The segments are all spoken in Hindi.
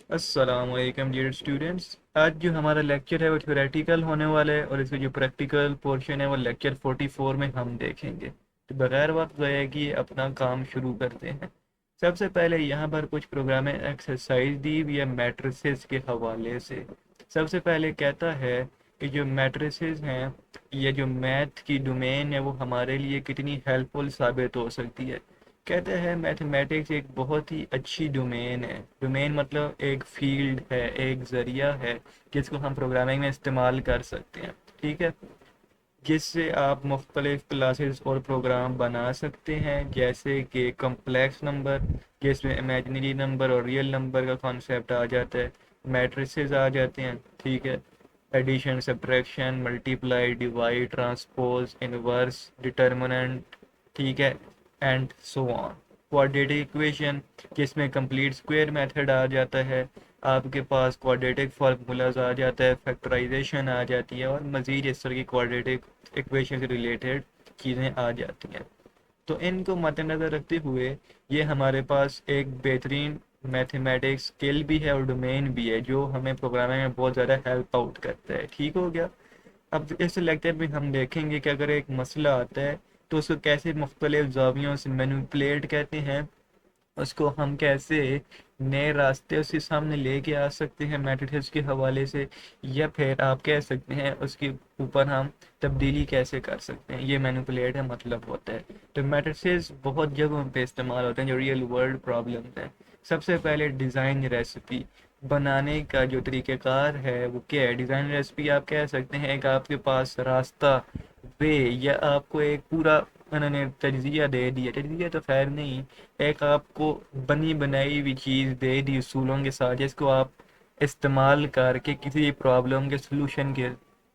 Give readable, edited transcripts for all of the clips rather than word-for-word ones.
अस्सलामुअलैकुम डियर स्टूडेंट्स। आज जो हमारा लेक्चर है वो थ्योरेटिकल होने वाला है और इसका जो प्रैक्टिकल पोर्शन है वो लेक्चर 44 में हम देखेंगे। तो बगैर वक्त ज़ाया किए अपना काम शुरू करते हैं। सबसे पहले यहाँ पर कुछ प्रोग्रामिंग एक्सरसाइज दी हुई है मैट्रिसेस के हवाले से। सबसे पहले कहता है कि जो मैट्रिसेस हैं या जो मैथ की डोमेन है वो हमारे लिए कितनी हेल्पफुल साबित हो सकती है। कहते हैं मैथमेटिक्स एक बहुत ही अच्छी डोमेन है। डोमेन मतलब एक फील्ड है, एक ज़रिया है जिसको हम प्रोग्रामिंग में इस्तेमाल कर सकते हैं। ठीक है, जिससे आप मुख्तलिफ क्लासेस और प्रोग्राम बना सकते हैं, जैसे कि कम्प्लेक्स नंबर जिसमें इमेजिनरी नंबर और रियल नंबर का कॉन्सेप्ट आ जाता है, मैट्रिसेस आ जाते हैं। ठीक है, addition, subtraction, multiply, divide, transpose, inverse, determinant. ठीक है, and so on. Quadratic equation जिसमें कंप्लीट स्क्वायर मेथड आ जाता है, आपके पास क्वाड्रेटिक फार्मूलाज आ जाता है, फैक्टराइजेशन आ जाती है और मज़ीद इस तरह की क्वाड्रेटिक इक्वेशन से रिलेटेड चीज़ें आ जाती हैं। तो इनको मद्देनज़र रखते हुए ये हमारे पास एक बेहतरीन मैथमेटिक्स स्किल भी है और डोमेन भी है जो हमें प्रोग्रामिंग में बहुत ज़्यादा हेल्प आउट करता है। ठीक हो गया। अब इस लेक्चर में हम देखेंगे कि अगर एक मसला आता है तो उसको कैसे मुख्तलिफ ज़ावियों से मैनिपुलेट कहते हैं, उसको हम कैसे नए रास्ते उसके सामने लेके आ सकते हैं मैट्रिसेस के हवाले से, या फिर आप कह सकते हैं उसके ऊपर हम तब्दीली कैसे कर सकते हैं। ये मैनिपुलेट है मतलब होता है। तो मैट्रिसेस बहुत जगहों पे इस्तेमाल होते हैं जो रियल वर्ल्ड प्रॉब्लम्स हैं। सबसे पहले डिज़ाइन रेसिपी बनाने का जो तरीक़ेकार है वो क्या है। डिज़ाइन रेसिपी आप कह सकते हैं एक आपके पास रास्ता, वे, या आपको एक पूरा उन्होंने तज्जिया दे दिया, तज्जिया तो खैर नहीं, एक आपको बनी बनाई हुई चीज़ दे दी उसूलों के साथ जिसको आप इस्तेमाल करके किसी प्रॉब्लम के सलूशन के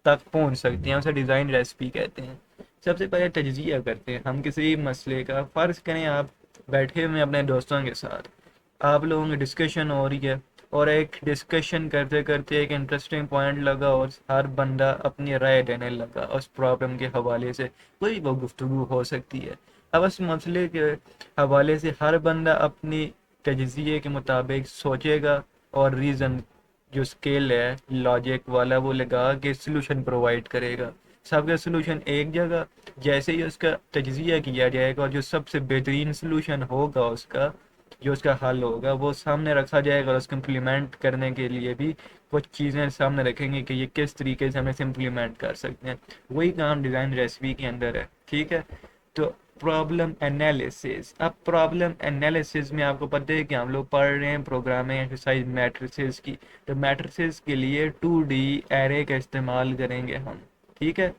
तक पहुंच सकते हैं। उसे डिज़ाइन रेसिपी कहते हैं। सबसे पहले तज्जिया करते हैं हम किसी मसले का। फ़र्ज़ करें आप बैठे हुए हैं अपने दोस्तों के साथ, आप लोगों की डिस्कशन हो रही है और एक डिस्कशन करते करते एक इंटरेस्टिंग पॉइंट लगा और हर बंदा अपनी राय देने लगा उस प्रॉब्लम के हवाले से। कोई वो गुफ्तगू हो सकती है। अब उस मसले के हवाले से हर बंदा अपनी तजज़िये के मुताबिक सोचेगा और रीज़न जो स्केल है लॉजिक वाला वो लगा के सलूशन प्रोवाइड करेगा। सबका सलूशन एक जगह, जैसे ही उसका तजज़िया किया जाएगा और जो सबसे बेहतरीन सलूशन होगा उसका, जो उसका हल होगा वो सामने रखा जाएगा और उसको इम्प्लीमेंट करने के लिए भी कुछ चीज़ें सामने रखेंगे कि ये किस तरीके से हम इसे इम्प्लीमेंट कर सकते हैं। वही काम डिज़ाइन रेसिपी के अंदर है। ठीक है, तो प्रॉब्लम एनालिसिस। अब प्रॉब्लम एनालिसिस में आपको पता है कि हम लोग पढ़ रहे हैं प्रोग्रामिंग एक्सरसाइज मैट्रिसेस की। तो मैट्रिसेस के लिए 2D एरे का इस्तेमाल करेंगे हम। ठीक है,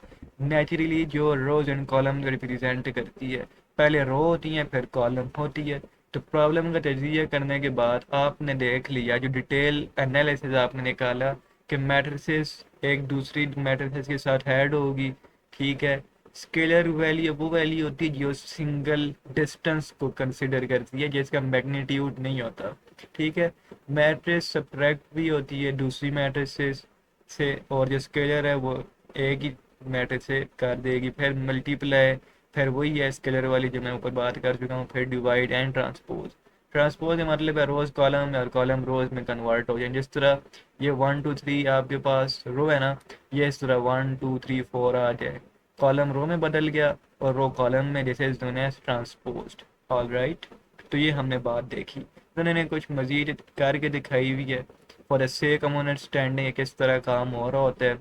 नेचुरली जो रोज एंड कॉलम रिप्रेजेंट करती है, पहले रो होती है फिर कॉलम होती है। तो प्रॉब्लम का तजिया करने के बाद आपने देख लिया, जो डिटेल एनालिसिस आपने निकाला कि मैट्रिसेस एक दूसरी मैट्रिसेस के साथ ऐड होगी। ठीक है, स्केलर वैल्यू वो वैल्यू होती है जो सिंगल डिस्टेंस को कंसिडर करती है जिसका मैग्नीट्यूड नहीं होता। ठीक है, मैट्रिक्स सब्ट्रैक्ट भी होती है दूसरी मैट्रिसेस से, और जो स्केलर है वो एक ही मैट्रिक्स से कर देगी। फिर मल्टीप्लाई, फिर वही है स्केलर वाली जो मैं ऊपर बात कर चुका हूँ। फिर डिवाइड एंड ट्रांसपोज। ट्रांसपोज का मतलब है रोज कॉलम में और कॉलम रोज में कन्वर्ट हो जाए। जिस तरह ये 1 2 3 आपके पास रो है ना, ये इस तरह 1 2 3 4 आ जाए, कॉलम रो में बदल गया और रो कॉलम में, जैसे इस दोनों ट्रांसपोज्ड। ऑल राइट, तो ये हमने बात देखी। तो उन्होंने कुछ मजीद करके दिखाई हुई है for the sake of understanding किस तरह काम हो रहा होता है।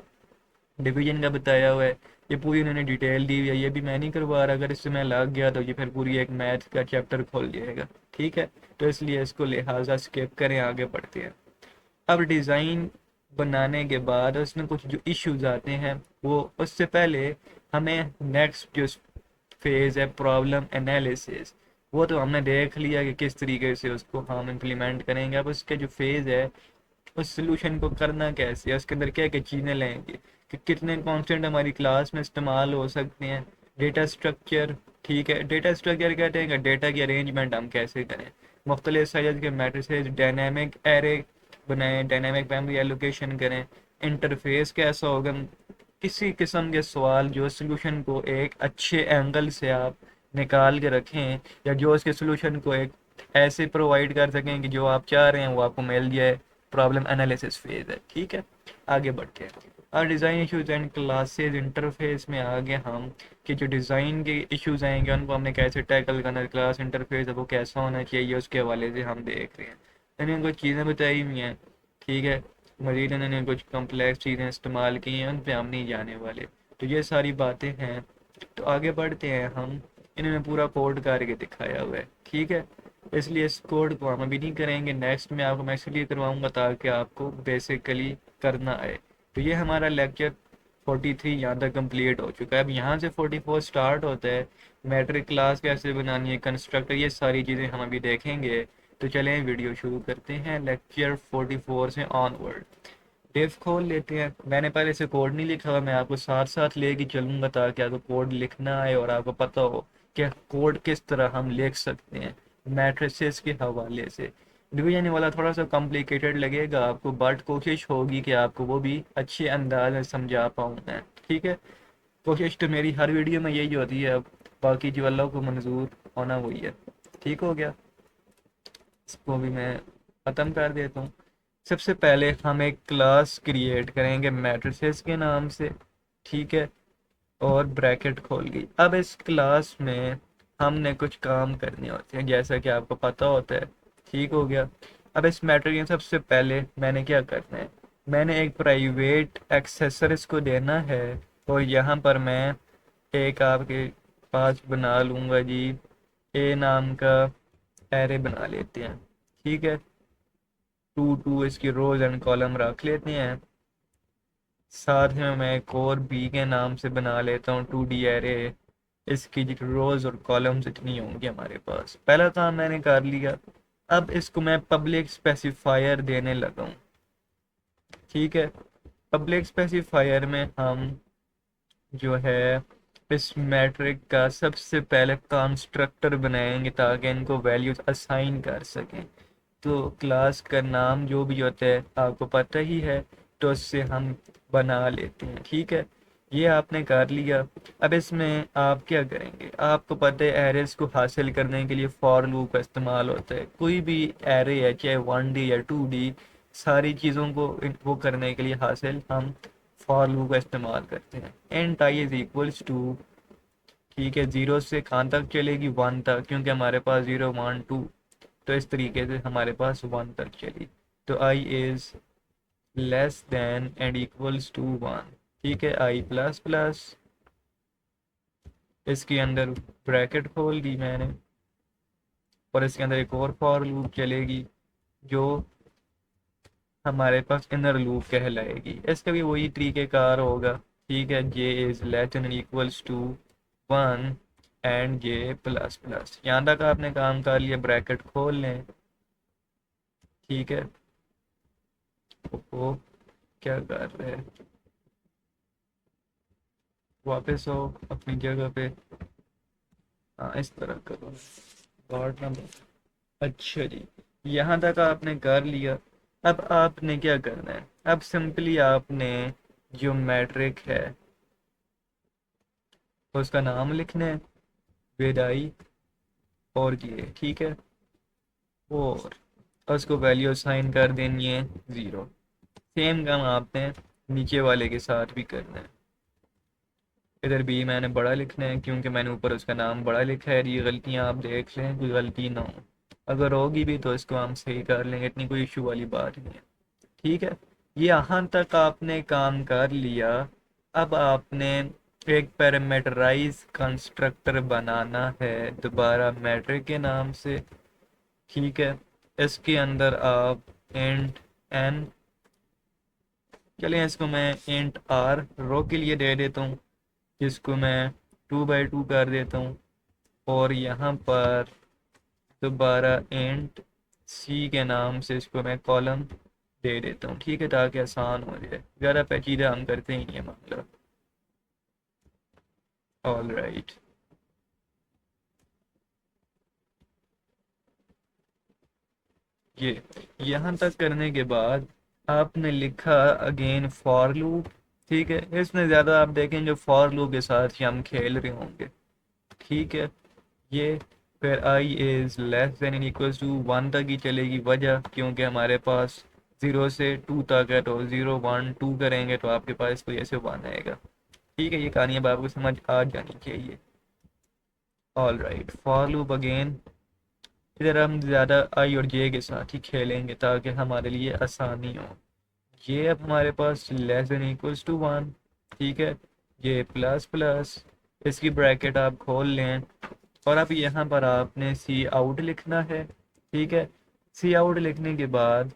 डिवीजन का बताया हुआ है, ये पूरी इन्होंने डिटेल दी हुई है। ये भी मैं नहीं करवा रहा, अगर इससे मैं लग गया तो ये फिर पूरी एक मैथ का चैप्टर खोल जाएगा। ठीक है, तो इसलिए इसको लिहाजा स्किप करें, आगे बढ़ते हैं। अब डिज़ाइन बनाने के बाद उसमें कुछ जो इश्यूज आते हैं वो, उससे पहले हमें नेक्स्ट जो फेज़ है प्रॉब्लम एनालिसिस, वो तो हमने देख लिया कि किस तरीके से उसको हम इम्प्लीमेंट करेंगे। अब उसके जो फेज़ है उस सोल्यूशन को करना कैसे है, उसके अंदर क्या क्या चीज़ें लेंगे, कि कितने कॉन्स्टेंट हमारी क्लास में इस्तेमाल हो सकते हैं, डेटा स्ट्रक्चर। ठीक है, डेटा स्ट्रक्चर कहते हैं कि डेटा की अरेंजमेंट हम कैसे करें, मुख्तलिफ साइज के मैट्रिसेस, डायनेमिक एरे बनाएं, डायनेमिक मेमोरी एलोकेशन करें, इंटरफेस कैसा होगा। किसी किस्म के सवाल जो सोल्यूशन को एक अच्छे एंगल से आप निकाल के रखें, या जो उसके सोल्यूशन को एक ऐसे प्रोवाइड कर सकें कि जो आप चाह रहे हैं वो आपको मिल जाए। प्रॉब्लम एनालिसिस फेज है। ठीक है, आगे बढ़ते हैं। और design issues and classes interface में आगे हम कि जो डिज़ाइन के इश्यूज आएंगे उनको हमने कैसे टैकल करना, क्लास इंटरफेस है वो कैसा होना चाहिए, उसके हवाले से हम देख रहे हैं। मैंने कुछ चीज़ें बताई हुई हैं, ठीक है, मजीद उन्होंने कुछ कम्प्लेक्स चीज़ें इस्तेमाल की हैं, उन पर हम नहीं जाने वाले। तो ये सारी बातें हैं। तो आगे बढ़ते हैं हम। इन्होंने पूरा कोड करके दिखाया हुआ है, ठीक है, इसलिए इस कोड को हम अभी नहीं करेंगे, नेक्स्ट में आपको मैं इसलिए करवाऊँगा ताकि आपको बेसिकली करना आए। तो ये हमारा लेक्चर 43 यहाँ तक कंप्लीट हो चुका है। अब यहाँ से 44 स्टार्ट होता है। मैट्रिक क्लास कैसे बनानी है, कंस्ट्रक्टर, ये सारी चीज़ें हम अभी देखेंगे। तो चलें वीडियो शुरू करते हैं लेक्चर 44 से ऑनवर्ड। डेफ खोल लेते हैं। मैंने पहले से कोड नहीं लिखा हुआ, मैं आपको साथ साथ लेके चलूँगा ताकि आपको कोड लिखना आए और आपको पता हो कि कोड किस तरह हम लिख सकते हैं मैट्रिसेस के हवाले से। डिवीजन वाला थोड़ा सा कॉम्प्लिकेटेड लगेगा आपको, बट कोशिश होगी कि आपको वो भी अच्छे अंदाज में समझा पाऊँ मैं। ठीक है, कोशिश तो मेरी हर वीडियो में यही होती है। अब बाकी जो अल्लाह को मंजूर होना वही है। ठीक हो गया, इसको भी मैं ख़त्म कर देता हूँ। सबसे पहले हम एक क्लास क्रिएट करेंगे मैट्रिसेस के नाम से, ठीक है, और ब्रैकेट खोल गई। अब इस क्लास में हमने कुछ काम करने होते हैं जैसा कि आपको पता होता है। ठीक हो गया। अब इस मैट्रिक्स में सबसे पहले मैंने क्या करना है, मैंने एक प्राइवेट एक्सेसर इसको देना है, और यहाँ पर मैं एक आपके पास बना लूँगा जी, ए नाम का एरे बना लेते हैं। ठीक है, 2 इसकी रोज एंड कॉलम रख लेते हैं। साथ में मैं एक और बी के नाम से बना लेता हूँ 2D एरे। इसकी जो रोज और कॉलम्स इतनी होंगी हमारे पास। पहला काम मैंने कर लिया। अब इसको मैं पब्लिक स्पेसिफायर देने लगा हूँ। ठीक है, पब्लिक स्पेसिफायर में हम जो है इस मैट्रिक का सबसे पहले कंस्ट्रक्टर बनाएंगे ताकि इनको वैल्यूज असाइन कर सकें। तो क्लास का नाम जो भी होता है आपको पता ही है, तो उससे हम बना लेते हैं। ठीक है, ये आपने कर लिया। अब इसमें आप क्या करेंगे, आपको पता है एरेस को हासिल करने के लिए फॉर लूप का इस्तेमाल होता है। कोई भी एरे है, चाहे 1D या 2D, सारी चीज़ों को वो करने के लिए हासिल हम फॉर लूप का इस्तेमाल करते हैं। And I is equals to, ठीक है, 0 से कहाँ तक चलेगी, 1 तक, क्योंकि हमारे पास 0 1 2, तो इस तरीके से हमारे पास 1 तक चली। तो I is less than and equals to 1। ठीक है, आई प्लस प्लस, इसके अंदर ब्रैकेट खोल दी मैंने, और इसके अंदर एक और फॉर लूप चलेगी जो हमारे पास इनर लूप कहलाएगी। इसका भी वही तरीक़ेकार होगा। ठीक है, J is less than equals to 1 and J plus plus. यहाँ तक आपने काम कर लिया, ब्रैकेट खोल लें। ठीक है, वो क्या कर रहे हैं, वापस हो अपनी जगह पे। हाँ, इस तरह करो, डॉट नंबर। अच्छा जी, यहाँ तक आपने कर लिया। अब आपने क्या करना है, अब सिंपली आपने जो मैट्रिक है उसका नाम लिखना है, विदाई और ये। ठीक है, और उसको वैल्यू असाइन कर देनी है 0। सेम काम आपने नीचे वाले के साथ भी करना है। इधर भी मैंने बड़ा लिखना है क्योंकि मैंने ऊपर उसका नाम बड़ा लिखा है। ये गलतियाँ आप देख लें, कोई गलती ना हो। अगर होगी भी तो इसको हम सही कर लेंगे, इतनी कोई इशू वाली बात नहीं है। ठीक है, ये यहाँ तक आपने काम कर लिया। अब आपने एक पैरामीटराइज कंस्ट्रक्टर बनाना है दोबारा मैट्रिक के नाम से। ठीक है, इसके अंदर आप इंट एन, चलिए इसको मैं इंट आर रो के लिए दे देता हूँ, जिसको मैं 2 बाई 2 कर देता हूँ। और यहाँ पर दोबारा इंट सी के नाम से इसको मैं कॉलम दे देता हूँ। ठीक है, ताकि आसान हो जाए, ज़्यादा पेचीदा हम करते ही नहीं है मामला। ऑल राइट, ये यहाँ तक करने के बाद आपने लिखा अगेन फॉर लूप। ठीक है, इसमें ज़्यादा आप देखेंगे फॉर लूप के साथ ही हम खेल रहे होंगे। ठीक है, ये फिर I is less than in equals to 1 तक ही चलेगी। वजह क्योंकि हमारे पास 0 से 2 तक है, तो 0 1 2 करेंगे तो आपके पास कोई ऐसे 1 आएगा। ठीक है, ये कहानी अब आपको समझ आ जानी चाहिए। All right, for loop again, इधर हम ज़्यादा आई और जे के साथ ही खेलेंगे ताकि हमारे लिए आसानी हो। ये अब हमारे पास लेस देन इक्वल्स टू 1, ठीक है, ये प्लस प्लस, इसकी ब्रैकेट आप खोल लें, और अब यहाँ पर आपने सी आउट लिखना है। ठीक है, सी आउट लिखने के बाद,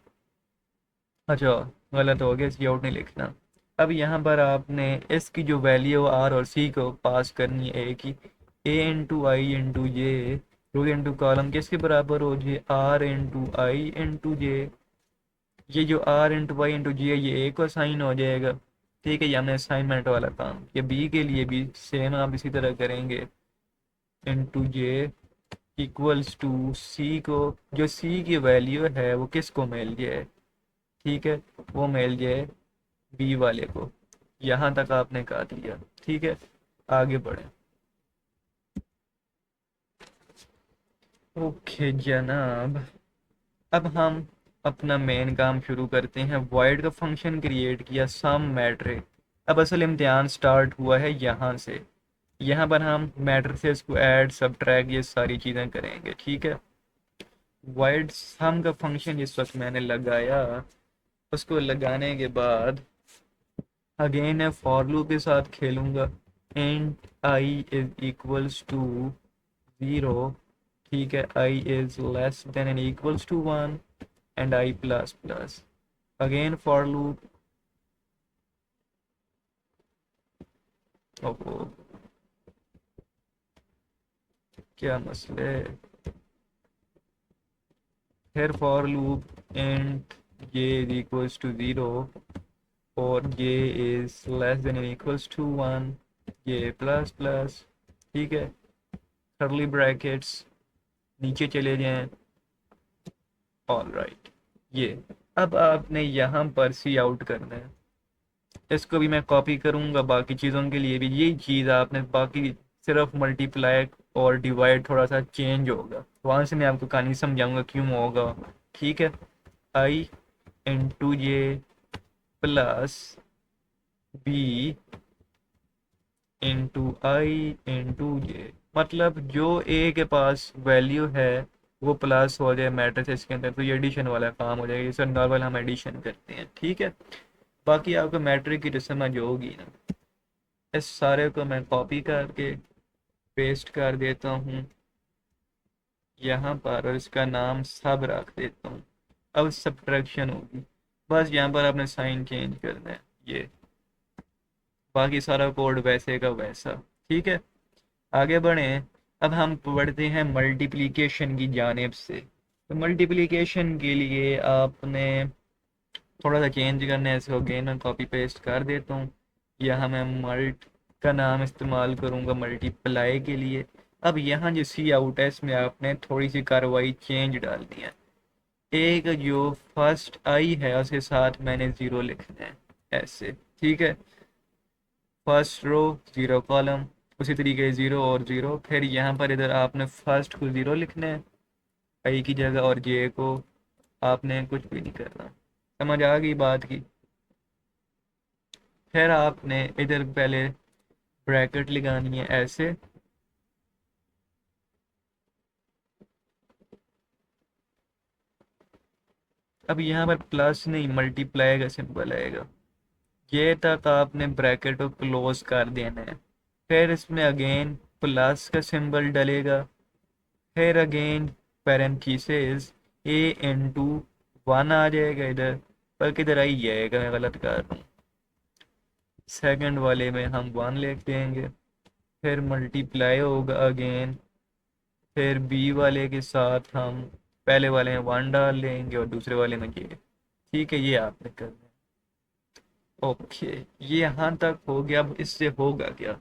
अच्छा गलत हो गया, सी आउट नहीं लिखना। अब यहाँ पर आपने इसकी जो वैल्यू आर और सी को पास करनी है एक ही, ए into I into J, rho into column किसके बराबर हो जी, आर इंटू आई इंटू जे। ये जो आर इंटू वाई इंटू जी है ये ए को साइन हो जाएगा। ठीक है, ये हमने असाइनमेंट वाला काम, ये बी के लिए भी सेम आप इसी तरह करेंगे, इंटू जे इक्वल्स टू सी को, जो सी की वैल्यू है वो किसको मिल जाए, ठीक है, वो मिल जाए बी वाले को। यहाँ तक आपने कहा दिया, ठीक है, आगे बढ़े। ओके जनाब, अब हम अपना मेन काम शुरू करते हैं। वॉइड का फंक्शन क्रिएट किया सम मैट्रिक। अब असल इम्तिहान स्टार्ट हुआ है यहाँ से, यहाँ पर हम मैट्रिसेस को ऐड सब्ट्रैक्ट ये सारी चीज़ें करेंगे। ठीक है, वॉइड सम का फंक्शन जिस वक्त मैंने लगाया, उसको लगाने के बाद अगेन मैं फॉर लूप के साथ खेलूंगा, int I is equals to 0, ठीक है, I is less than and equals to 1 and I plus plus, again for loop. ओहो, क्या मसले है। फिर for loop int J is equals to 0 और J is less than and equals to 1, J plus plus, ठीक है, कर्ली ब्रैकेट्स नीचे चले जाएं। ऑल राइट, ये अब आपने यहाँ पर सी आउट करना है, इसको भी मैं कॉपी करूँगा बाकी चीज़ों के लिए भी यही चीज़ आपने, बाकी सिर्फ मल्टीप्लाई और डिवाइड थोड़ा सा चेंज होगा, वहाँ से मैं आपको कहानी समझाऊंगा क्यों होगा। ठीक है, आई into J plus B into I into जे, मतलब जो ए के पास वैल्यू है वो प्लस हो जाए मैट्रिक्स के अंदर, तो ये एडिशन वाला काम हो जाएगा। इसे नॉर्मल हम एडिशन करते हैं। ठीक है, बाकी आपको मैट्रिक की जो समझ होगी ना, इस सारे को मैं कॉपी करके पेस्ट कर देता हूँ यहाँ पर, और इसका नाम सब रख देता हूँ। अब सब्ट्रैक्शन होगी, बस यहाँ पर आपने साइन चेंज करना है, ये बाकी सारा कोड वैसे का वैसा। ठीक है, आगे बढ़ें। अब हम बढ़ते हैं मल्टीप्लिकेशन की जानिब से। तो मल्टीप्लिकेशन के लिए आपने थोड़ा सा चेंज करना है, इसको अगेन मैं कॉपी पेस्ट कर देता हूँ। यहाँ मैं मल्ट का नाम इस्तेमाल करूँगा मल्टीप्लाई के लिए। अब यहाँ जो सी आउट है इसमें आपने थोड़ी सी कार्रवाई चेंज डालनी है। एक जो फर्स्ट आई है उसके साथ मैंने ज़ीरो लिखना है ऐसे। ठीक है, फर्स्ट रो ज़ीरो कॉलम, उसी तरीके ज़ीरो और ज़ीरो, फिर यहाँ पर इधर आपने फर्स्ट को ज़ीरो लिखना है आई की जगह, और जे को आपने कुछ भी नहीं करना। समझ आ गई बात की। फिर आपने इधर पहले ब्रैकेट लगानी है ऐसे, अब यहाँ पर प्लस नहीं मल्टीप्लाई का सिंबल आएगा, ये तक आपने ब्रैकेट को क्लोज कर देना है। फिर इसमें अगेन प्लस का सिंबल डलेगा, फिर अगेन पैरेंथेसिस ए इंटू 1 आ जाएगा इधर, बल्कि इधर आई जाएगा, मैं गलत कर रहा हूँ, सेकंड वाले में हम 1 लिख देंगे। फिर मल्टीप्लाई होगा अगेन, फिर बी वाले के साथ हम पहले वाले में 1 डाल लेंगे और दूसरे वाले में ये। ठीक है, ये आपने करना है। ओके, ये यहाँ तक हो गया। अब इससे होगा क्या,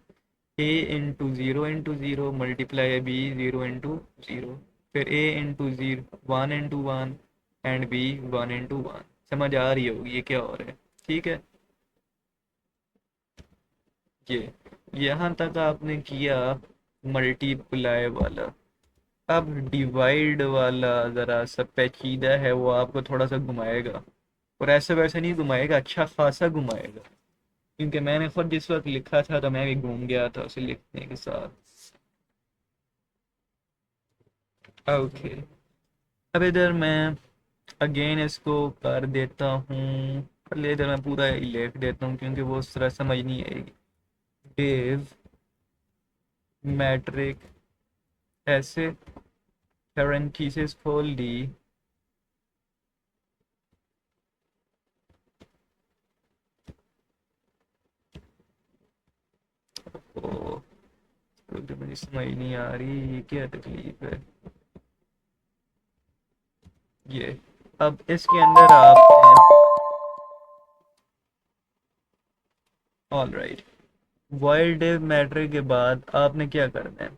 A into zero multiply B zero into zero, फिर A into zero 1 into 1 and B 1 into 1। समझ आ रही होगी ये क्या हो रहा है। ठीक है, ये यहाँ तक आपने किया मल्टीप्लाई वाला। अब डिवाइड वाला ज़रा सा पेचीदा है, वो आपको थोड़ा सा घुमाएगा। और ऐसे वैसे नहीं घुमाएगा, अच्छा खासा घुमाएगा, क्योंकि मैंने खुद जिस वक्त लिखा था तो मैं भी घूम गया था उसे लिखने के साथ। ओके, अब इधर मैं अगेन इसको कर देता हूँ, पहले इधर मैं पूरा ही लिख देता हूँ क्योंकि वो उस तरह समझ नहीं आएगी। डिव मैट्रिक ऐसे पैरेंथेसिस खोल दी, ओ तो मुझे समझ नहीं आ रही ये क्या तकलीफ है। ये अब इसके अंदर आपने, ऑल राइट, वाइल्ड मैट्रिक के बाद आपने क्या करना है।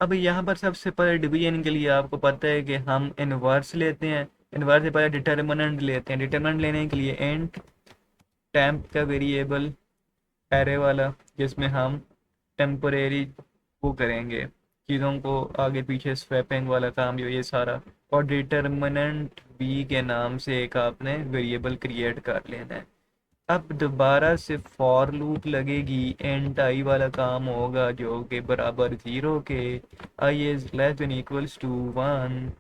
अब यहाँ पर सबसे पहले डिवीजन के लिए आपको पता है कि हम इनवर्स लेते हैं, इनवर्स से पहले डिटर्मिनेंट लेते हैं। डिटर्मिनेंट लेने के लिए इंट टेम्प का वेरिएबल एरे वाला, जिसमें हम टेम्परेरी वो करेंगे चीज़ों को आगे पीछे स्वैपिंग वाला काम जो ये सारा, और डिटर्मिनेंट बी के नाम से एक आपने वेरिएबल क्रिएट कर लेना है। अब दोबारा से फॉर लूप लगेगी, एंड आई वाला काम होगा जो कि बराबर ज़ीरो के, I is less than equals to one,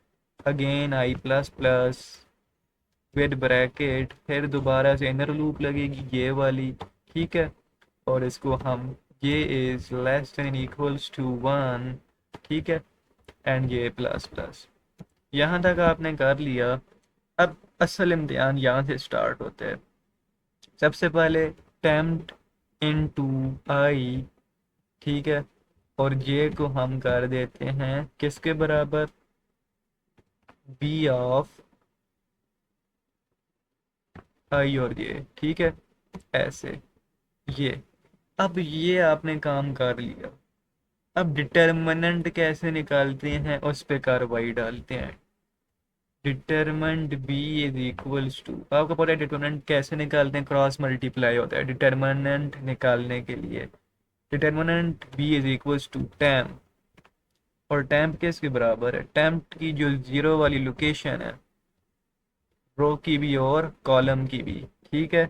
again I plus plus with bracket, फिर दोबारा से इनर लूप लगेगी ये वाली, ठीक है, और इसको हम ये is less than equals to one, ठीक है, एंड ये प्लस प्लस। यहाँ तक आपने कर लिया। अब असल इम्तिहान यहाँ से स्टार्ट होता है। सबसे पहले टेम्प्ट इनटू आई, ठीक है, और जे को हम कर देते हैं किसके बराबर, बी ऑफ आई और जे, ठीक है, ऐसे ये। अब ये आपने काम कर लिया। अब डिटर्मिनेंट कैसे निकालते हैं, उस पे कार्रवाई डालते हैं। Determinant B is equals to, आपको पता है डिटर्मिनेंट कैसे निकालते हैं, क्रॉस मल्टीप्लाई होता है डिटर्मिनेंट निकालने के लिए। Determinant B is equals to temp, और टेम्प किसके बराबर है, टेम्प की जो जीरो वाली लोकेशन है, रो की भी और कॉलम की भी, ठीक है,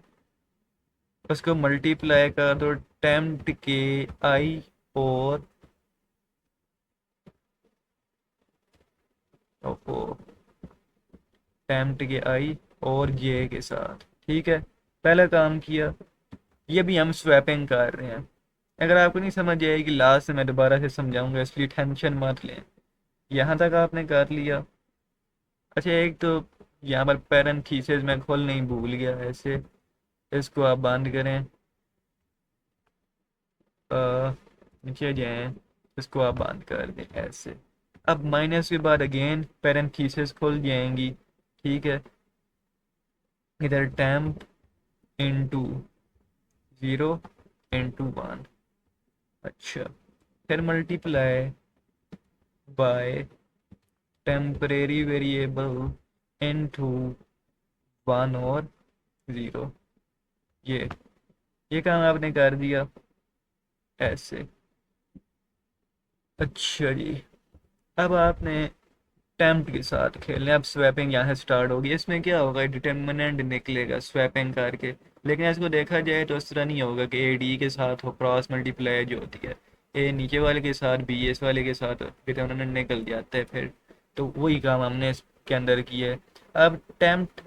उसको मल्टीप्लाई कर दो टेम्प के आई और टेम्प्ट के आई और जे के साथ, ठीक है, पहला काम किया। ये भी हम स्वैपिंग कर रहे हैं। अगर आपको नहीं समझ आएगी लास्ट में मैं दोबारा से समझाऊंगा, इसलिए टेंशन मत लें। यहाँ तक आपने कर लिया। अच्छा, एक तो यहाँ पर पैरेंथेसिस में खोलना ही भूल गया ऐसे, इसको आप बंद करें, नीचे जाएं, इसको आप बंद कर दें ऐसे। अब माइनस के बाद अगेन पैरेंथेसिस खुल जाएंगी, ठीक है, इधर temp into zero into one, अच्छा, फिर multiply by temporary variable into one और ज़ीरो, ये ये काम आपने कर दिया ऐसे। अच्छा जी, अब आपने टेम्प्ट के साथ खेलने, अब स्वैपिंग यहाँ से स्टार्ट होगी। इसमें क्या होगा, डिटर्मिनेंट निकलेगा स्वैपिंग करके, लेकिन इसको देखा जाए तो इस तरह नहीं होगा कि ए डी के साथ हो क्रॉस मल्टीप्लाई जो होती है, ए नीचे वाले के साथ बी एस वाले के साथ डिटर्मिनेंट निकल जाता है फिर। तो वही काम हमने इसके अंदर किया है। अब टेम्प्ट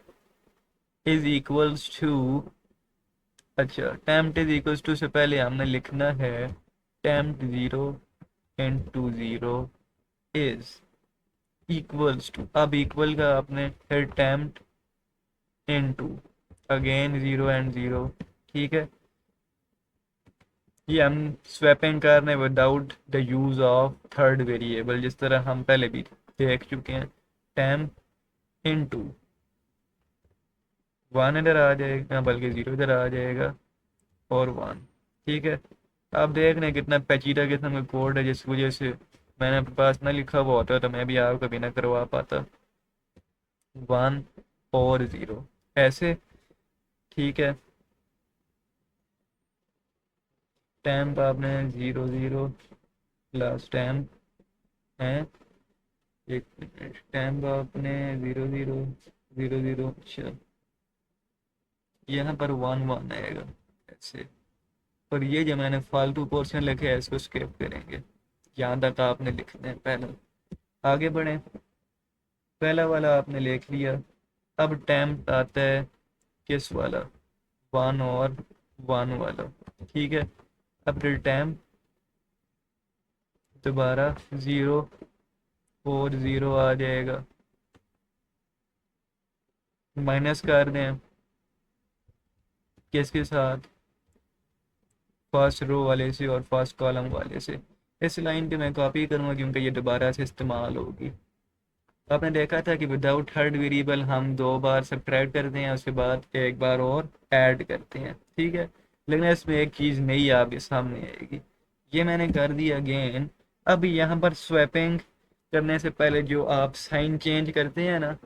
इज इक्वल्स टू, अच्छा, टेम्प्ट इज इक्वल्स टू से पहले हमने लिखना है temp zero into zero is equals to, अब इक्वल का आपने फिर temp into again zero and zero, ठीक है, ये हम स्वैपिंग कर रहे हैं without the use of third variable, जिस तरह हम पहले भी देख चुके हैं। टेम्प इनटू वन इधर आ जाएगा, बल्कि ज़ीरो इधर आ जाएगा, और वन, ठीक है। आप देख रहे हैं कितना पेचीदा किस्म का कोड है, जिस वजह से मैंने अपने पास ना लिखा हुआ होता तो मैं भी आपको भी ना करवा पाता। वन और ज़ीरो ऐसे, ठीक है, टैम्प आपने ज़ीरो ज़ीरो प्लस टैम्प है, एक मिनट, टैम्प आपने ज़ीरो ज़ीरो ज़ीरो ज़ीरो, अच्छा, यहाँ पर 1 1 आएगा ऐसे। और ये जो मैंने फालतू पोर्शन लिखे है इसको स्किप करेंगे, यहाँ तक आपने लिखना है पहले। आगे बढ़ें, पहला वाला आपने लिख लिया। अब टेम्प आता है किस वाला, 1 और 1 वाला, ठीक है। अब टेम्प दोबारा 0 और 0 आ जाएगा, माइनस कर दें किसके साथ, फर्स्ट रो वाले से और फर्स्ट कॉलम वाले से। इस लाइन पे मैं कॉपी करूँगा क्योंकि ये दोबारा से इस्तेमाल होगी। आपने देखा था कि विदाउट थर्ड वेरिएबल हम 2 बार सब्ट्रैक्ट करते हैं, उसके बाद एक बार और ऐड करते हैं, ठीक है। लेकिन इसमें एक चीज़ नई आपके सामने आएगी, ये मैंने कर दिया अगेन। अब यहाँ पर स्वैपिंग करने से पहले जो आप साइन चेंज करते हैं ना,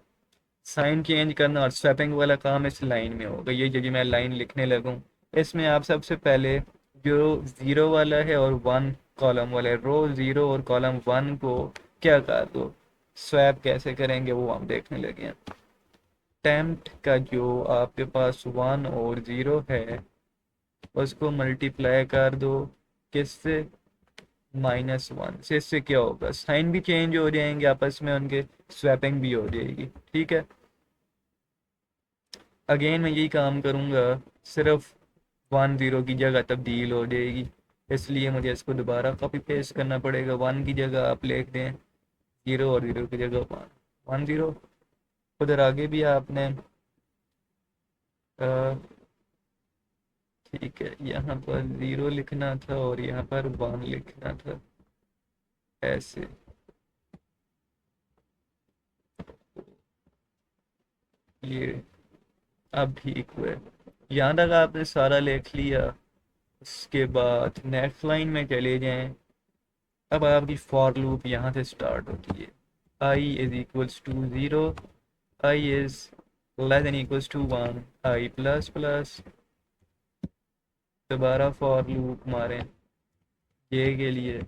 साइन चेंज करना और स्वैपिंग वाला काम इस लाइन में होगा। ये जो मैं लाइन लिखने लगूँ, इसमें आप सबसे पहले जो 0 वाला है और 1 कॉलम वाला है, रो 0 और कॉलम 1 को क्या कर दो, स्वैप कैसे करेंगे वो हम देखने लगे हैं। टेम्प्ट का जो आपके पास 1 और 0 है उसको मल्टीप्लाई कर दो किससे, -1 से। इससे क्या होगा, साइन भी चेंज हो जाएंगे आपस में उनके, स्वैपिंग भी हो जाएगी, ठीक है। अगेन मैं यही काम करूँगा, सिर्फ 1 0 की जगह तब्दील हो जाएगी, इसलिए मुझे इसको दोबारा कॉपी पेस्ट करना पड़ेगा। 1 की जगह आप लिख दें 0 और 0 की जगह 1 1 0। उधर आगे भी आपने ठीक है, यहाँ पर 0 लिखना था और यहाँ पर 1 लिखना था ऐसे। ये अब ठीक हुआ, यहाँ तक आपने सारा लिख लिया। उसके बाद नेक्स्ट लाइन में चले जाएं। अब आपकी फॉर लूप यहाँ से स्टार्ट होती है, I is equals to 0, I is less than equals to 1, I plus plus. दोबारा फॉर लूप मारें जे के लिए,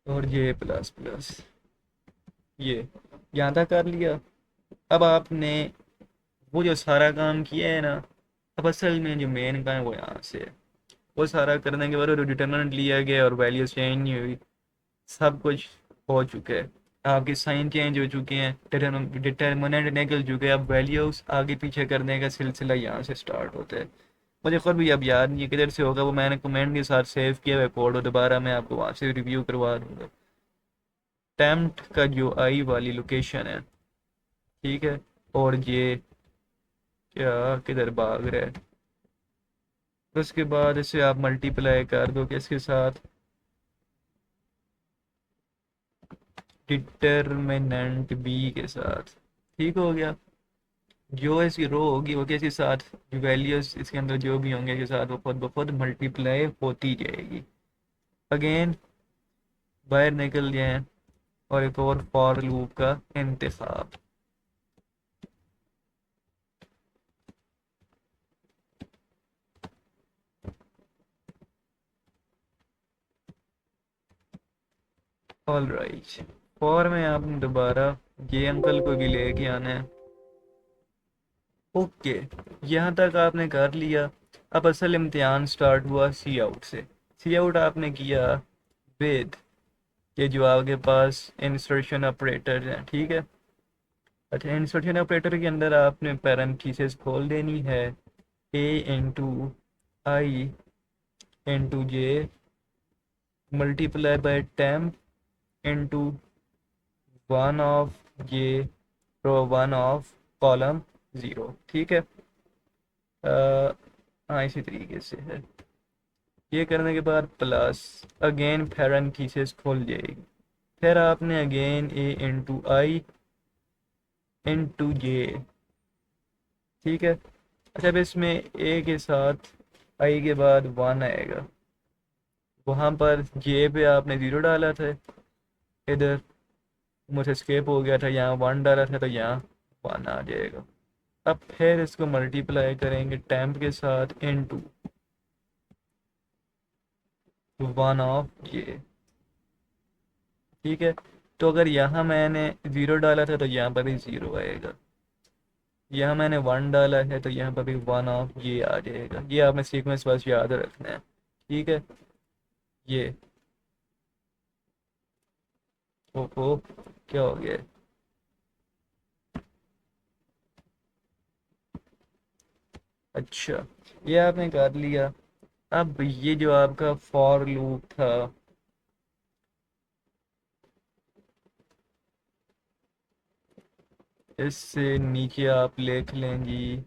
और जे प्लस प्लस। ये यहाँ तक कर लिया। अब आपने वो जो सारा काम किया है ना, अब असल में जो मेन काम है वो यहाँ से है। वो सारा करने के बाद जो डिटर्मिनेंट लिया गया और वैल्यूज चेंज नहीं हुई, सब कुछ हो चुका है। आपके साइन चेंज हो चुके हैं, डिटर्मिनेंट निकल चुके हैं। अब वैल्यूज आगे पीछे करने का सिलसिला यहाँ से स्टार्ट होता है। मुझे खुद भी अब याद नहीं है किधर से होगा, वो मैंने कमेंट के साथ सेव किया हुआ कोड, और दोबारा मैं आपको वहाँ से रिव्यू करवा दूँगा। टेम्प्ट का जो आई वाली लोकेशन है, ठीक है, और ये क्या किधर भाग रहा है, उसके बाद इसे आप मल्टीप्लाई कर दो किसके साथ, डिटर्मिनेंट बी के साथ, ठीक हो गया। जो इसकी रो होगी वो किसके साथ, जो वैल्यूज इसके अंदर जो भी होंगे के साथ वो खुद ब खुद मल्टीप्लाई होती जाएगी। अगेन बाहर निकल जाए और एक और फॉर लूप का इंतखाब। ऑल राइट, फॉर में आपने दोबारा ये अंकल को भी लेके आना है। ओके, यहाँ तक आपने कर लिया। अब असल इम्तिहान स्टार्ट हुआ सी आउट से। सी आउट आपने किया विद ये जो आपके पास इंसर्शन ऑपरेटर हैं, ठीक है। अच्छा, इंसर्शन ऑपरेटर के अंदर आपने पैरेंथेसिस खोल देनी है, A into I into J multiply by temp into 1 of J row 1 of column 0, ठीक है। हाँ इसी तरीके से है। ये करने के बाद प्लस अगेन पैरेंथेसिस खोल जाएगी, फिर आपने again A into I into जे, ठीक है। अच्छा, अब इसमें ए के साथ आई के बाद 1 आएगा, वहाँ पर जे पे आपने 0 डाला था, इधर मुझे स्केप हो गया था, यहाँ 1 डाला था तो यहाँ 1 आ जाएगा। अब फिर इसको मल्टीप्लाई करेंगे टेम्प के साथ इनटू 1 ऑफ जे, ठीक है। तो अगर यहाँ मैंने ज़ीरो डाला था तो यहाँ पर भी ज़ीरो आएगा, यहाँ मैंने वन डाला है तो यहाँ पर भी वन ऑफ ये आ जाएगा। ये आपने सीक्वेंस बस याद रखना है। ठीक है। ये ओहो, क्या हो गया? अच्छा, ये आपने कर लिया। अब ये जो आपका फॉर लूप था, इससे नीचे आप लिख लेंगी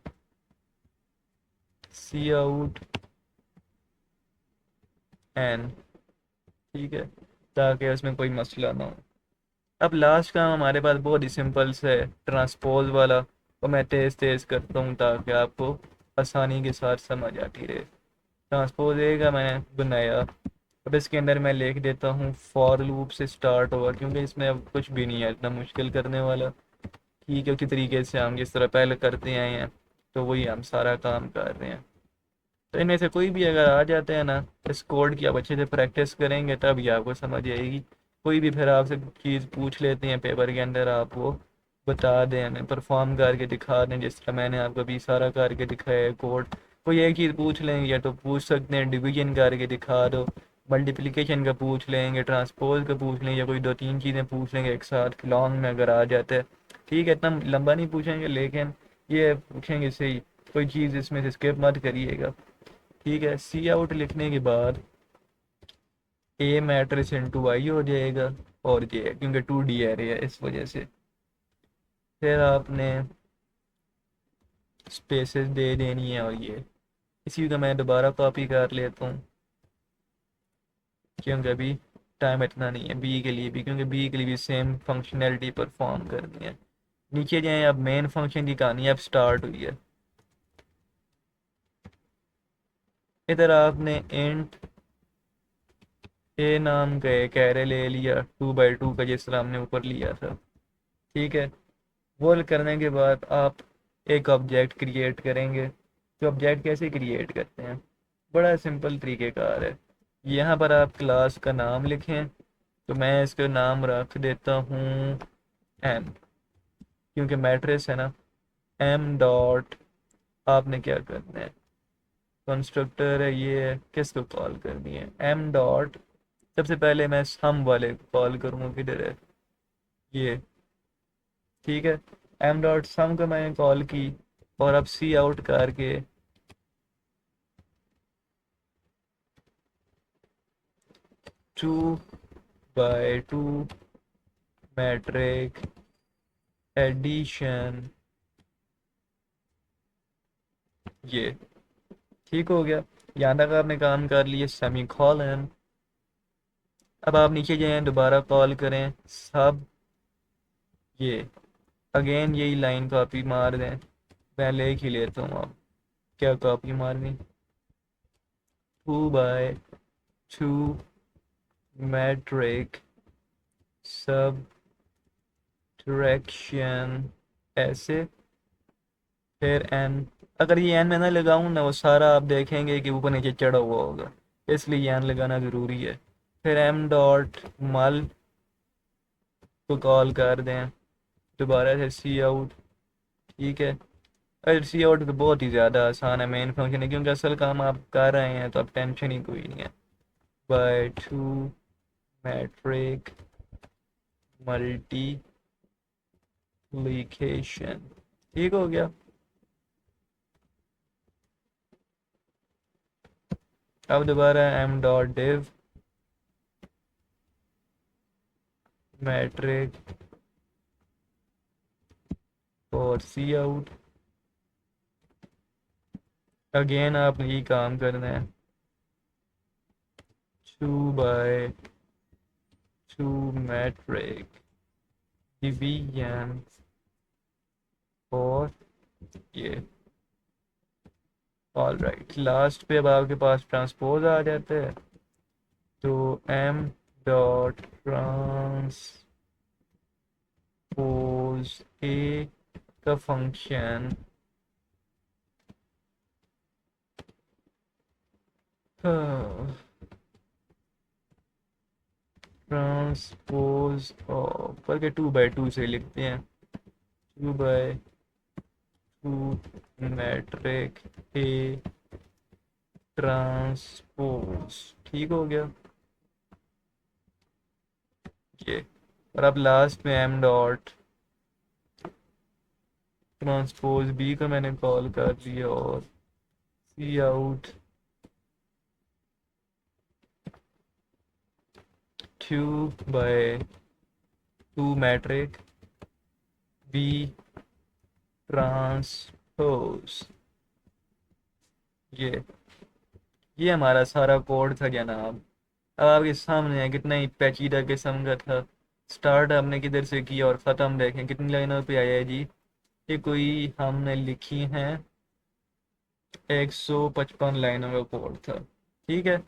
सी आउट एन। ठीक है, ताकि उसमें कोई मसला ना हो। अब लास्ट काम हमारे पास बहुत ही सिंपल सा है, ट्रांसपोज वाला। और मैं तेज़ तेज़ करता हूँ ताकि आपको आसानी के साथ समझ आती रहे। ट्रांसपोज ए का मैंने बनाया। अब इसके अंदर मैं लिख देता हूँ फॉर लूप से स्टार्ट होगा, क्योंकि इसमें अब कुछ भी नहीं है इतना मुश्किल करने वाला। ठीक है, उसी तरीके से हम जिस तरह पहले करते आए हैं तो वही हम सारा काम कर रहे हैं। तो इनमें से कोई भी अगर आ जाते हैं ना, इस कोड की आप अच्छे से प्रैक्टिस करेंगे तब ही आपको समझ आएगी। कोई भी फिर आपसे चीज़ पूछ लेते हैं पेपर के अंदर, आप वो बता दें, हमें परफॉर्म करके दिखा दें जिस तरह मैंने आपको अभी सारा करके दिखाया है कोड। कोई एक चीज़ पूछ लेंगे या तो पूछ सकते हैं डिवीजन करके दिखा दो, मल्टीप्लिकेशन का पूछ लेंगे, ट्रांसपोज का पूछ लेंगे, या कोई दो तीन चीज़ें पूछ लेंगे एक साथ लॉन्ग में अगर आ जाता है। ठीक है, इतना लंबा नहीं पूछेंगे लेकिन ये पूछेंगे सही। कोई चीज़ इसमें से स्किप मत करिएगा। ठीक है, सी आउट लिखने के बाद ए मैट्रिक्स इंटू आई हो जाएगा, और ये क्योंकि टू डी एरे है इस वजह से। फिर आपने स्पेसेस दे देनी है, और ये इसी का मैं दोबारा कॉपी कर लेता हूँ क्योंकि अभी टाइम इतना नहीं है बी के लिए भी, क्योंकि बी के लिए भी सेम फंक्शनैलिटी परफॉर्म करनी है। नीचे जाएँ, अब मेन फंक्शन की कहानी अब स्टार्ट हुई है। इधर आपने इंट ए नाम का एक एरे ले लिया 2 बाई 2 का, जिस तरह हमने ऊपर लिया था। ठीक है, वो करने के बाद आप एक ऑब्जेक्ट क्रिएट करेंगे। तो ऑब्जेक्ट कैसे क्रिएट करते हैं, बड़ा सिंपल तरीक़ेकार है। यहाँ पर आप क्लास का नाम लिखें, तो मैं इसका नाम रख देता हूँ एम, क्योंकि मैट्रिक्स है ना। एम डॉट, आपने क्या करना है, कंस्ट्रक्टर है ये, किसको कॉल करनी है, एम डॉट। सबसे पहले मैं सम वाले को कॉल करूँगा, किधर है ये। ठीक है, एम डॉट सम को मैंने कॉल की, और अब सी आउट करके 2 बाई 2 मैट्रिक एडिशन, ये ठीक हो गया। यहाँ तक आपने काम कर लिए, सेमी कॉलन। अब आप नीचे जाएं, दोबारा कॉल करें सब, ये अगेन यही लाइन कॉपी मार दें। मैं लिख ही लेता हूँ अब, क्या कॉपी मारनी, 2 बाई 2 मैट्रिक सब ट्रैक्शन, ऐसे। फिर एन, अगर ये एन में ना लगाऊं ना, वो सारा आप देखेंगे कि ऊपर नीचे चढ़ा हुआ होगा, इसलिए ये एन लगाना ज़रूरी है। फिर एम डॉट मल को कॉल कर दें, दोबारा से सी आउट। ठीक है, अरे सी आउट तो बहुत ही ज़्यादा आसान है, मेन फंक्शन है, क्योंकि असल काम आप कर रहे हैं तो अब टेंशन ही कोई नहीं है। बाय 2 मैट्रिक मल्टीप्लिकेशन, ठीक हो गया। अब दोबारा एम डॉट डिव मैट्रिक और सी आउट। अगेन आपने यही काम करना है, 2 बाई 2 मैट्रिक डिवीजन, और ये ऑल राइट। लास्ट पे अब आपके पास ट्रांसपोज आ जाता है, तो एम डॉट ट्रांसपोज ए का फंक्शन, हाँ, ट्रांसपोज ऑफ करके 2/2 से लिखते हैं, 2/2 मैट्रिक ए ट्रांसपोज। ठीक हो गया ये। और अब लास्ट में एम डॉट ट्रांसपोज बी को मैंने कॉल कर दिया और सी आउट 2/2 मैट्रिक बी ट्रांसपोज। ये हमारा सारा कोड था जनाब। अब आपके सामने है, कितना ही पेचीदा किस्म का था। स्टार्ट हमने किधर से किया और ख़त्म देखें कितनी लाइनों पे आया है जी। ये कोई हमने लिखी हैं 155 लाइनों का कोड था। ठीक है।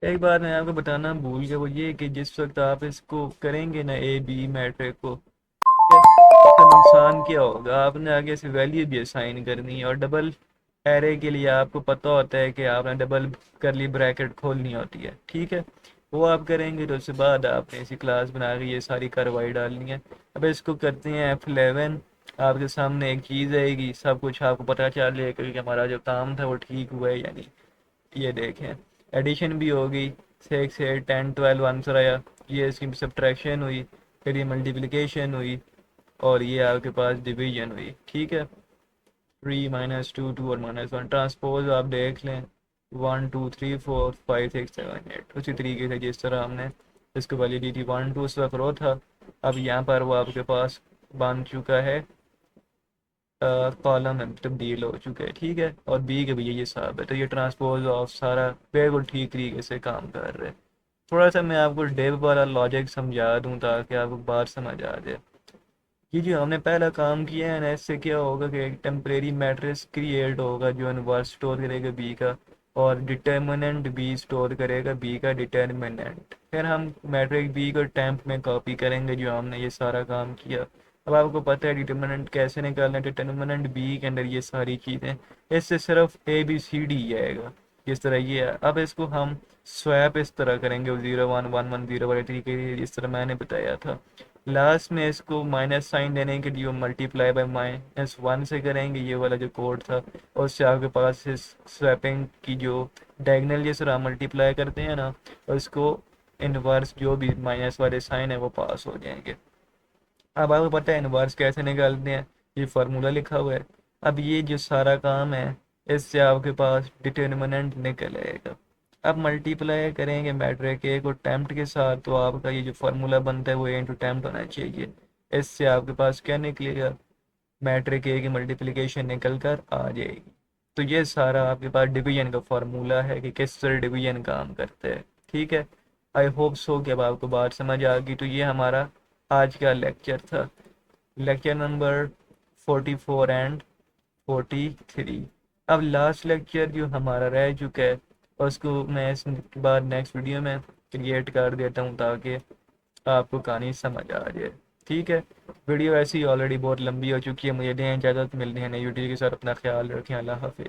एक बात मैं आपको बताना भूल गया, वो ये कि जिस वक्त आप इसको करेंगे ना ए बी मैट्रिक को, ठीक है, इसका नुकसान क्या होगा, आपने आगे से वैल्यू भी असाइन करनी है। और डबल एरे के लिए आपको पता होता है कि आपने डबल करली ब्रैकेट खोलनी होती है। ठीक है, वो आप करेंगे तो उसके बाद आपने इसी क्लास बना के ये सारी कार्रवाई डालनी है। अब इसको करते हैं F11। आपके सामने एक चीज़ आएगी, सब कुछ आपको पता चलेगा कि हमारा जो काम था वो ठीक हुआ है यानी। ये देखें, एडिशन भी हो गई, 6 से 10 12 आंसर आया। ये इसकी सब्ट्रैक्शन हुई, फिर ये मल्टीप्लिकेशन हुई, और ये आपके पास डिवीजन हुई। ठीक है, 3 - 2 2 और -1 ट्रांसपोज आप देख लें 1 2 3 4 5 6 7 8 उसी तरीके से जिस तरह हमने इसको वैल्यू दी थी 1 2 उस वक्त रो था। अब यहाँ पर वो आपके पास बन चुका है, कॉलम में तब्दील हो चुका है। ठीक है, और बी के भी यही हिसाब है, तो ये ट्रांसपोज ऑफ सारा बिल्कुल ठीक तरीके से काम कर रहे हैं। थोड़ा सा मैं आपको डेव वाला लॉजिक समझा दूँ ताकि आपको बात समझ आ जाए। ये जो हमने पहला काम किया है ना, इससे क्या होगा कि एक टेम्परेरी मैट्रिक्स क्रिएट होगा जो इनवर्स स्टोर करेगा बी का, और डिटर्मिनेंट बी स्टोर करेगा बी का डिटर्मिनेंट। फिर हम मैट्रिक्स बी को टेम्प में कॉपी करेंगे जो हमने ये सारा काम किया। अब आपको पता है डिटर्मिनेंट कैसे निकालना है, डिटर्मिनेंट बी के अंदर ये सारी चीज़ें, इससे सिर्फ ए बी सी डी आएगा जिस तरह ये है। अब इसको हम स्वैप इस तरह करेंगे 0 1 1 1 0 वाले तरीके से जिस तरह मैंने बताया था। लास्ट में इसको माइनस साइन देने के लिए मल्टीप्लाई बाय -1 से करेंगे, ये वाला जो कोड था। और उससे आपके पास इस स्वैपिंग की जो डायगनल जिस तरह मल्टीप्लाई करते हैं ना, और इसको इनवर्स जो भी माइनस वाले साइन है वो पास हो जाएंगे। अब आपको पता है इनवर्स कैसे निकालते हैं, ये फार्मूला लिखा हुआ है। अब ये जो सारा काम है, इससे आपके पास डिटर्मिनेंट निकल आएगा। अब मल्टीप्लाई करेंगे मैट्रिक ए को टेम्प्ट के साथ, तो आपका ये जो फार्मूला बनता है वो ए इंटू टेम्प्ट होना चाहिए। इससे आपके पास क्या निकलेगा, मैट्रिक ए की मल्टीप्लिकेशन निकल कर आ जाएगी। तो ये सारा आपके पास डिवीजन का फार्मूला है कि किस तरह डिवीजन काम करते हैं। ठीक है, आई होप सो कि अब आपको बात समझ आ गई। तो ये हमारा आज का लेक्चर था, लेक्चर नंबर 44 एंड 43। अब लास्ट लेक्चर जो हमारा रह चुका है उसको मैं इसके बाद नेक्स्ट वीडियो में क्रिएट कर देता हूँ ताकि आपको कहानी समझ आ जाए। ठीक है, वीडियो ऐसी ऑलरेडी बहुत लंबी हो चुकी है, मुझे दें इजाज़त, मिलते हैं नई वीडियो के साथ। अपना ख्याल रखें, अल्लाह हाफिज़।